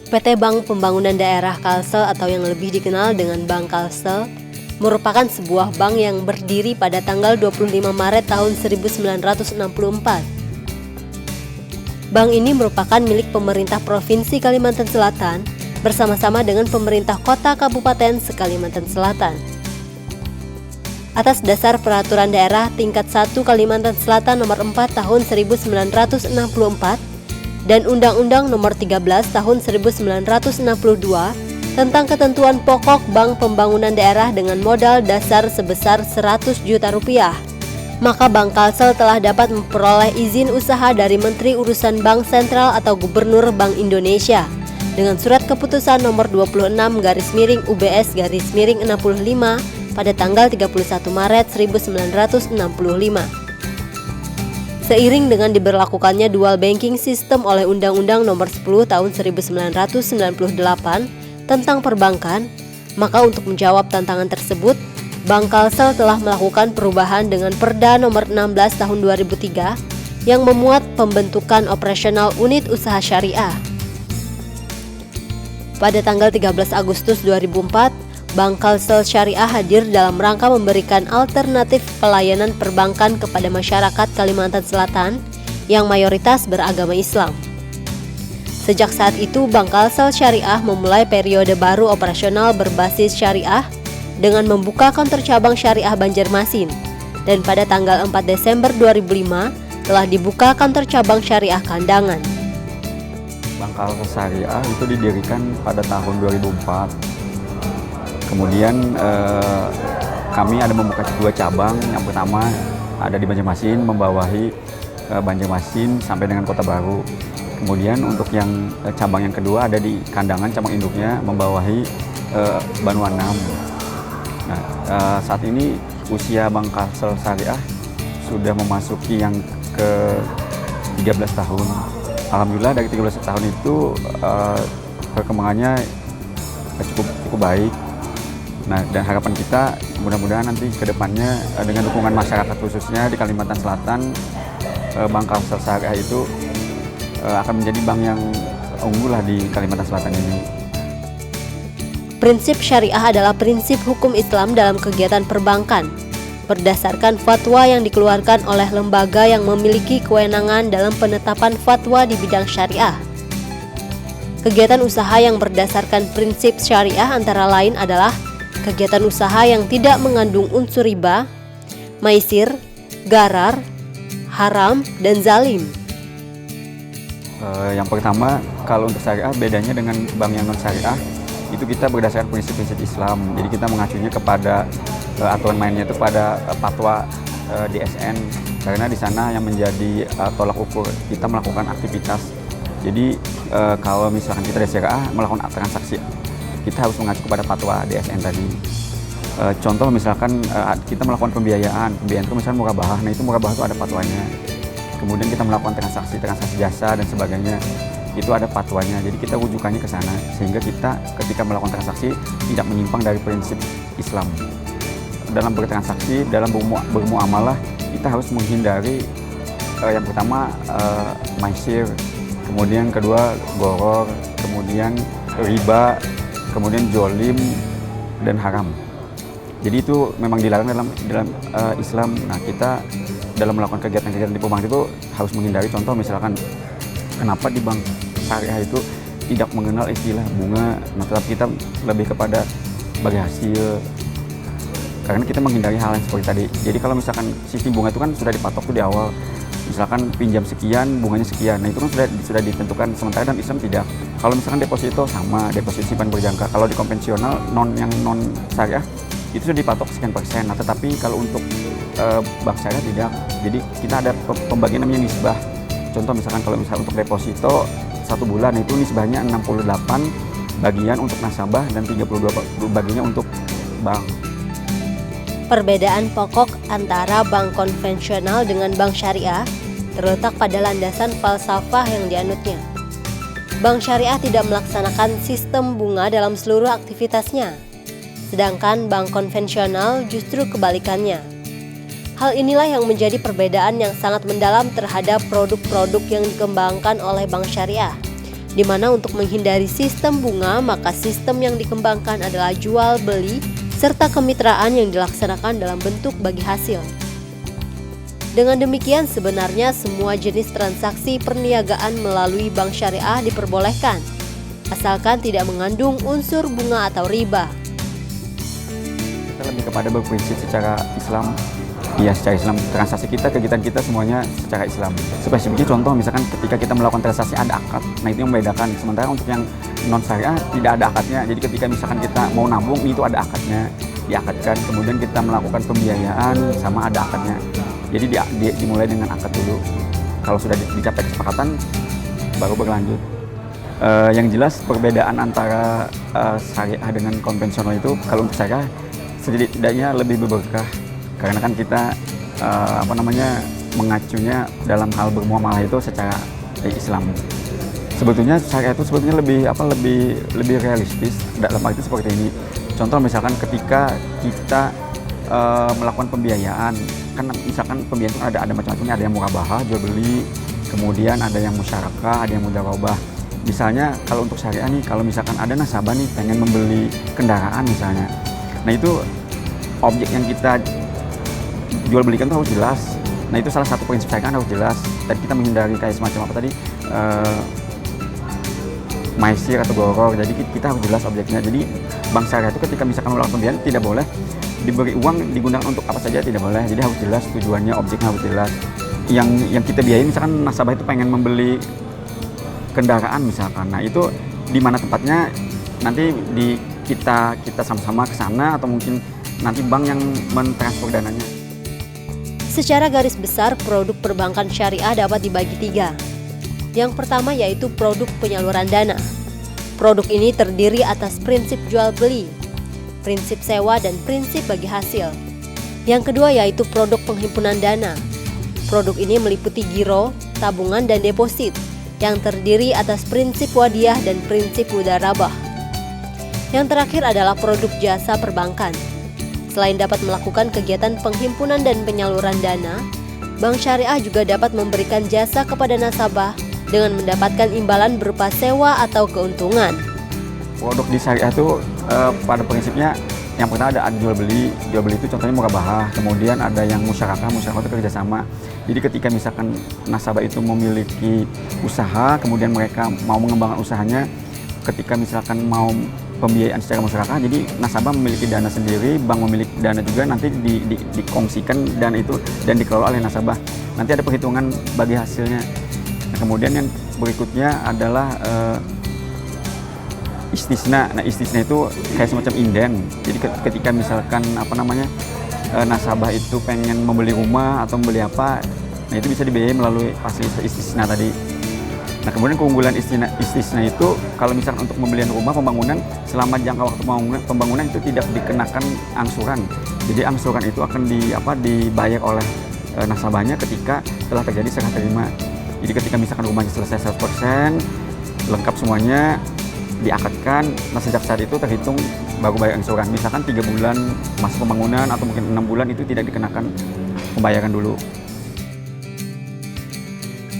PT Bank Pembangunan Daerah Kalsel atau yang lebih dikenal dengan Bank Kalsel merupakan sebuah bank yang berdiri pada tanggal 25 Maret tahun 1964. Bank ini merupakan milik pemerintah Provinsi Kalimantan Selatan bersama-sama dengan pemerintah Kota Kabupaten se-Kalimantan Selatan. Atas dasar Peraturan Daerah Tingkat 1 Kalimantan Selatan Nomor 4 Tahun 1964 dan Undang-Undang Nomor 13 Tahun 1962 tentang ketentuan pokok Bank Pembangunan Daerah dengan modal dasar sebesar 100 juta rupiah, maka Bank Kalsel telah dapat memperoleh izin usaha dari Menteri Urusan Bank Sentral atau Gubernur Bank Indonesia dengan surat keputusan nomor 26/UBS/65 pada tanggal 31 Maret 1965. Seiring dengan diberlakukannya dual banking system oleh Undang-Undang Nomor 10 Tahun 1998 tentang perbankan, maka untuk menjawab tantangan tersebut, Bank Kalsel telah melakukan perubahan dengan Perda Nomor 16 Tahun 2003 yang memuat pembentukan operasional unit usaha syariah. Pada tanggal 13 Agustus 2004, Bank Kalsel Syariah hadir dalam rangka memberikan alternatif pelayanan perbankan kepada masyarakat Kalimantan Selatan yang mayoritas beragama Islam. Sejak saat itu, Bank Kalsel Syariah memulai periode baru operasional berbasis syariah dengan membuka kantor cabang syariah Banjarmasin, dan pada tanggal 4 Desember 2005 telah dibuka kantor cabang syariah Kandangan. Bank Kalsel Syariah itu didirikan pada tahun 2004. Kemudian kami ada membuka 2 cabang. Yang pertama ada di Banjarmasin, membawahi Banjarmasin sampai dengan Kota Baru. Kemudian untuk yang cabang yang kedua ada di Kandangan, cabang induknya membawahi Banuanam. Nah, saat ini usia Bank Kalsel Syariah sudah memasuki yang ke 13 tahun. Alhamdulillah dari 13 tahun itu perkembangannya cukup baik. Nah, dan harapan kita mudah-mudahan nanti ke depannya dengan dukungan masyarakat khususnya di Kalimantan Selatan, Bank Kalsel Syariah itu akan menjadi bank yang unggul lah di Kalimantan Selatan ini. Prinsip syariah adalah prinsip hukum Islam dalam kegiatan perbankan, berdasarkan fatwa yang dikeluarkan oleh lembaga yang memiliki kewenangan dalam penetapan fatwa di bidang syariah. Kegiatan usaha yang berdasarkan prinsip syariah antara lain adalah kegiatan usaha yang tidak mengandung unsur riba, maisir, garar, haram, dan zalim. Yang pertama, kalau untuk syariah bedanya dengan bank yang non syariah, itu kita berdasarkan prinsip-prinsip Islam. Jadi kita mengacunya kepada aturan mainnya itu pada fatwa DSN, karena di sana yang menjadi tolak ukur kita melakukan aktivitas. Jadi kalau misalkan kita dari syariah melakukan transaksi, kita harus mengacu kepada fatwa DSN tadi. Contoh misalkan kita melakukan pembiayaan itu misalnya murabahah, nah itu murabahah itu ada fatwanya. Kemudian kita melakukan transaksi jasa dan sebagainya, itu ada fatwanya. Jadi kita rujukannya ke sana sehingga kita ketika melakukan transaksi tidak menyimpang dari prinsip Islam. Dalam bertransaksi, dalam bermuamalah, kita harus menghindari yang pertama maisir, kemudian kedua goror, kemudian riba, kemudian jolim dan haram. Jadi itu memang dilarang dalam Islam. Nah, kita dalam melakukan kegiatan-kegiatan di perbankan itu harus menghindari. Contoh misalkan kenapa di bank syariah itu tidak mengenal istilah bunga, nah tetap kita lebih kepada bagi hasil, karena kita menghindari hal yang seperti tadi. Jadi kalau misalkan sistem bunga itu kan sudah dipatok tuh di awal, misalkan pinjam sekian, bunganya sekian, nah itu kan sudah ditentukan. Sementara dalam Islam tidak. Kalau misalkan deposito sama, deposito simpan berjangka. Kalau di konvensional yang non syariah itu sudah dipatok sekian persen. Nah, tetapi kalau untuk bank syariah tidak. Jadi kita ada pembagian namanya nisbah. Contoh misalkan kalau misalkan untuk deposito 1 bulan itu nisbahnya 68 bagian untuk nasabah dan 32 bagiannya untuk bank. Perbedaan pokok antara bank konvensional dengan bank syariah terletak pada landasan falsafah yang dianutnya. Bank syariah tidak melaksanakan sistem bunga dalam seluruh aktivitasnya, sedangkan bank konvensional justru kebalikannya. Hal inilah yang menjadi perbedaan yang sangat mendalam terhadap produk-produk yang dikembangkan oleh bank syariah. di mana untuk menghindari sistem bunga, maka sistem yang dikembangkan adalah jual beli serta kemitraan yang dilaksanakan dalam bentuk bagi hasil. Dengan demikian, sebenarnya semua jenis transaksi perniagaan melalui bank syariah diperbolehkan, asalkan tidak mengandung unsur bunga atau riba. Kita lebih kepada berprinsip secara Islam. Iya, secara Islam, transaksi kita, kegiatan kita semuanya secara Islam. Spesifiknya contoh misalkan ketika kita melakukan transaksi ada akad, nah itu yang membedakan. Sementara untuk yang non syariah tidak ada akadnya. Jadi ketika misalkan kita mau nabung itu ada akadnya, diakadkan. Kemudian kita melakukan pembiayaan sama ada akadnya. Jadi dimulai dengan akad dulu. Kalau sudah dicapai kesepakatan, baru berlanjut. Yang jelas perbedaan antara syariah dengan konvensional itu, kalau untuk syariah setidaknya lebih berberkah. Karena kan kita mengacunya dalam hal bermuamalah itu secara Islam. Sebetulnya syariah itu sebetulnya lebih realistis dalam arti seperti ini. Contoh misalkan ketika kita melakukan pembiayaan, kan misalkan pembiayaan itu ada macam-macamnya, ada yang murabahah, jual beli, kemudian ada yang musyarakah, ada yang mudharabah. Misalnya kalau untuk syariah nih, kalau misalkan ada nasabah nih pengen membeli kendaraan misalnya, nah itu objek yang kita jual belikan itu harus jelas. Nah itu salah satu prinsip syariah harus jelas. Tadi kita menghindari kayak semacam apa tadi, maisir atau goror. Jadi kita harus jelas objeknya. Jadi bank syariah itu ketika misalkan melakukan pembiayaan tidak boleh diberi uang digunakan untuk apa saja, tidak boleh. Jadi harus jelas tujuannya, objeknya harus jelas. Yang kita biayain misalkan nasabah itu pengen membeli kendaraan misalkan. Nah itu di mana tempatnya, nanti kita sama-sama ke sana atau mungkin nanti bank yang mentransfer dananya. Secara garis besar, produk perbankan syariah dapat dibagi 3. Yang pertama yaitu produk penyaluran dana. Produk ini terdiri atas prinsip jual beli, prinsip sewa, dan prinsip bagi hasil. Yang kedua yaitu produk penghimpunan dana. Produk ini meliputi giro, tabungan, dan deposit yang terdiri atas prinsip wadiah dan prinsip mudharabah. Yang terakhir adalah produk jasa perbankan. Selain dapat melakukan kegiatan penghimpunan dan penyaluran dana, bank syariah juga dapat memberikan jasa kepada nasabah dengan mendapatkan imbalan berupa sewa atau keuntungan. Produk di syariah itu pada prinsipnya yang pertama ada jual beli itu contohnya murabahah, kemudian ada yang musyarakah itu kerjasama. Jadi ketika misalkan nasabah itu memiliki usaha, kemudian mereka mau mengembangkan usahanya, ketika misalkan mau pembiayaan secara masyarakat, jadi nasabah memiliki dana sendiri, bank memiliki dana juga, nanti dikongsikan dana itu dan dikelola oleh nasabah. Nanti ada perhitungan bagi hasilnya. Nah, kemudian yang berikutnya adalah istisna. Nah istisna itu kayak semacam inden. Jadi ketika misalkan nasabah itu pengen membeli rumah atau membeli apa, nah itu bisa dibiayai melalui fasilitas istisna tadi. Nah kemudian keunggulan istisna itu kalau misalkan untuk pembelian rumah pembangunan selama jangka waktu pembangunan itu tidak dikenakan angsuran. Jadi angsuran itu akan dibayar oleh nasabahnya ketika telah terjadi serah terima. Jadi ketika misalkan rumahnya selesai 100%, lengkap semuanya, diakadkan, nah sejak saat itu terhitung baru bayar angsuran. Misalkan 3 bulan masa pembangunan atau mungkin 6 bulan itu tidak dikenakan pembayaran dulu.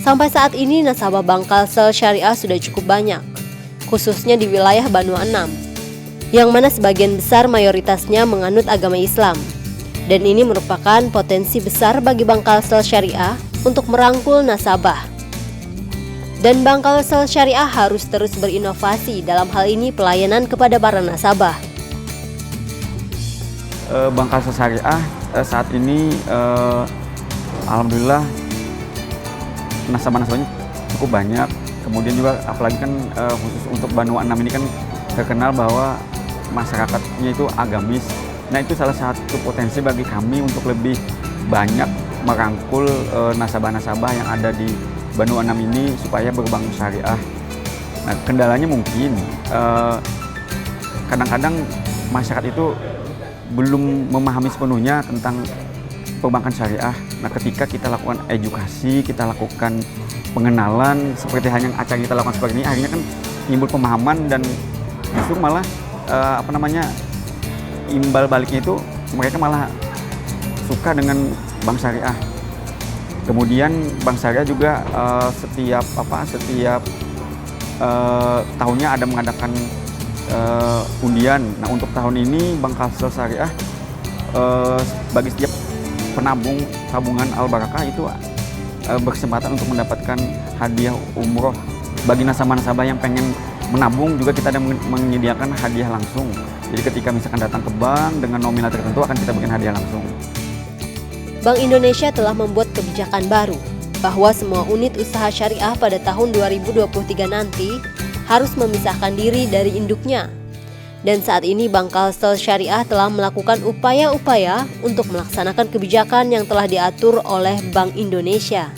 Sampai saat ini nasabah bank Kalsel Syariah sudah cukup banyak, khususnya di wilayah Banua 6, yang mana sebagian besar mayoritasnya menganut agama Islam. Dan ini merupakan potensi besar bagi bank Kalsel Syariah untuk merangkul nasabah. Dan bank Kalsel Syariah harus terus berinovasi dalam hal ini pelayanan kepada para nasabah. Bank Kalsel Syariah saat ini alhamdulillah nasabah-nasabahnya cukup banyak. Kemudian juga apalagi kan khusus untuk Banua 6 ini kan terkenal bahwa masyarakatnya itu agamis. Nah itu salah satu potensi bagi kami untuk lebih banyak merangkul nasabah-nasabah yang ada di Banua 6 ini supaya berbank syariah. Nah kendalanya mungkin kadang-kadang masyarakat itu belum memahami sepenuhnya tentang perbankan syariah. Nah ketika kita lakukan edukasi, kita lakukan pengenalan seperti hanya acara kita lakukan seperti ini, akhirnya kan timbul pemahaman dan justru malah imbal baliknya itu mereka malah suka dengan bank syariah. Kemudian bank syariah juga setiap tahunnya ada mengadakan undian. Nah, untuk tahun ini Bank Kalsel Syariah bagi setiap penabung tabungan Al Barakah itu berkesempatan untuk mendapatkan hadiah umroh. Bagi nasabah-nasabah yang pengen menabung juga kita ada menyediakan hadiah langsung. Jadi ketika misalkan datang ke bank dengan nominal tertentu akan kita berikan hadiah langsung. Bank Indonesia telah membuat kebijakan baru bahwa semua unit usaha syariah pada tahun 2023 nanti harus memisahkan diri dari induknya. Dan saat ini Bank Kalsel Syariah telah melakukan upaya-upaya untuk melaksanakan kebijakan yang telah diatur oleh Bank Indonesia.